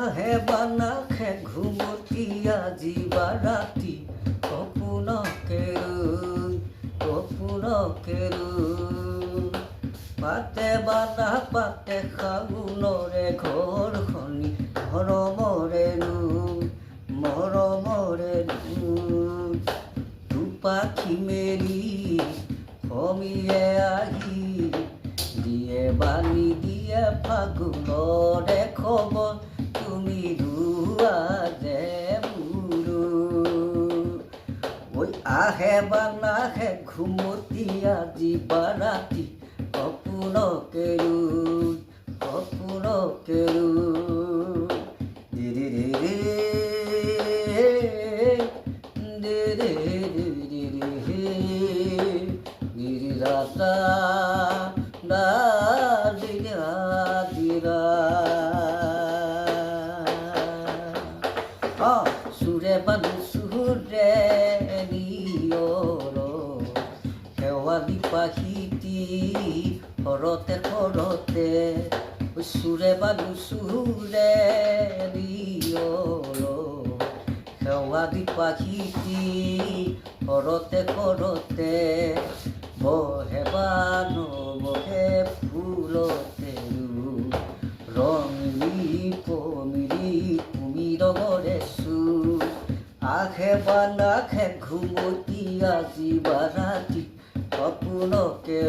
আহে বানাখে ঘুমতিয়া জীবা ৰাতি সপোনকে পাতে বানা পাতে শাওনৰে ঘৰখনি মৰমৰে দুপাখি মেলি সমীয়ে আহি দিয়ে বাণী দিয়ে ফাগুনৰে খবৰ তুমি ৰুৱা যে মোৰো ঐ আহে বানাহে ঘুমতিয়া জীবা ৰাতি সপোনকে সুৰে বান্ধু সুৰে নিয়ৰ শেৱালি পাহিতি সৰতে সুৰে বান্ধু সুৰে নিয়ৰ শেৱালি পাহিতি সৰতে বহে বান বহে ফুলতে ৰঙিলি পমিলি কুমিৰৰে চুৰ আহে বানাখে ঘুমতিয়া জীবা ৰাতি সপোনকে